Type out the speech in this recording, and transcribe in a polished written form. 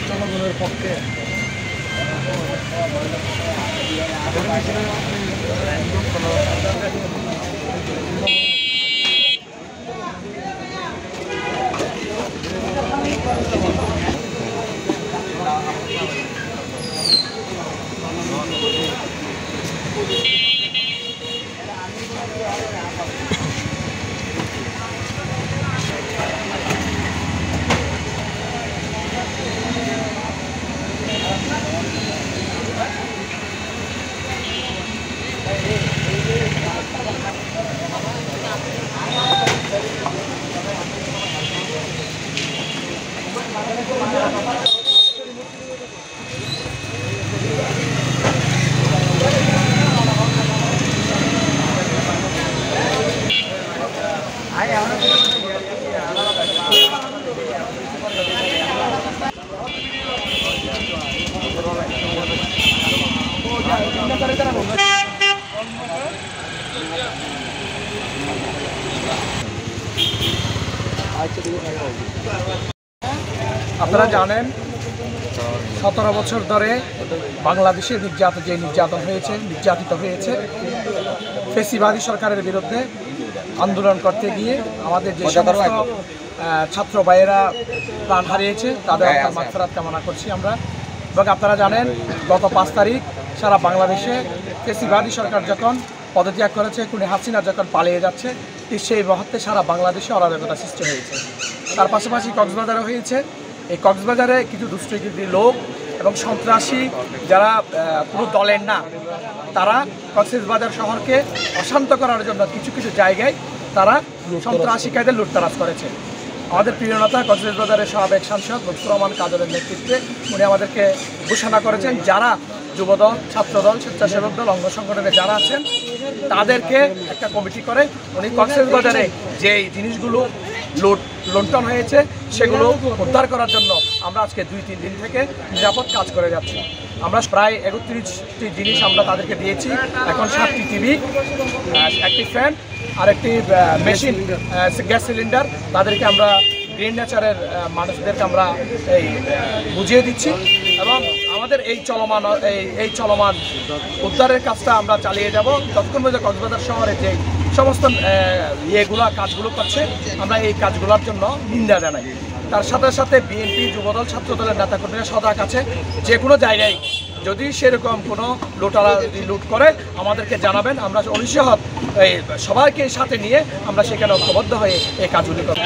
জনগণের পক্ষে আপনারা জানেন 17 বছর ধরে বাংলাদেশে নির্যাতন হয়েছে, নির্যাতিত হয়েছে। ফ্যাসিবাদী সরকারের বিরুদ্ধে আন্দোলন করতে গিয়ে আমাদের যে সমস্ত ছাত্র ভাইয়েরা প্রাণ হারিয়েছে তাদের মাগফিরাত কামনা করছি আমরা। এবং আপনারা জানেন গত 5 তারিখ সারা বাংলাদেশে ফ্যাসিবাদী সরকার যখন পদত্যাগ করেছে, খুনি হাসিনা যখন পালিয়ে যাচ্ছে, ঠিক সেই মুহূর্তে সারা বাংলাদেশে অরাজকতা সৃষ্টি হয়েছে। তার পাশাপাশি কক্সবাজারে হয়েছে। এই কক্সবাজারে কিছু দুষ্কৃতী লোক এবং সন্ত্রাসী যারা কোনো দলের না, তারা কক্সবাজার শহরকে অশান্ত করার জন্য কিছু কিছু জায়গায় তারা সন্ত্রাসীকারীদের লুটতরাজ করেছে। আমাদের প্রিয় নেতা কক্সবাজারের সাবেক সাংসদ লুৎফর রহমান কাজলের নেতৃত্বে উনি আমাদেরকে ঘোষণা করেছেন যারা যুবদল, ছাত্রদল, স্বেচ্ছাসেবক দল, অঙ্গ সংগঠনে যারা আছেন তাদেরকে একটা কমিটি করে উনি কক্সবাজারে যে জিনিসগুলো লুণ্ঠন হয়েছে সেগুলো উদ্ধার করার জন্য আমরা আজকে 2-3 দিন থেকে নিরাপদ কাজ করে যাচ্ছি। আমরা প্রায় 31টি জিনিস আমরা তাদেরকে দিয়েছি। এখন 7টি টিভি, একটি ফ্যান আর একটি মেশিন, গ্যাস সিলিন্ডার তাদেরকে আমরা গ্রিন নেচারের মানুষদেরকে আমরা বুঝিয়ে দিচ্ছি। এবং আমাদের এই চলমান উদ্ধারের কাজটা আমরা চালিয়ে যাব ততক্ষণ পর্যন্ত কক্সবাজার শহরে যে সমস্ত কাজগুলো করছে আমরা এই কাজগুলোর জন্য নিন্দা জানাই। তার সাথে সাথে বিএনপি, যুবদল, ছাত্রদলের নেতাকর্মীরা সজাগ আছে। যে কোনো জায়গায় যদি সেরকম কোনো লুটারা লুট করে আমাদেরকে জানাবেন, আমরা অনিশ্চয় সবাইকে সাথে নিয়ে আমরা সেখানে ঐক্যবদ্ধ হয়ে এই কাজগুলি করব।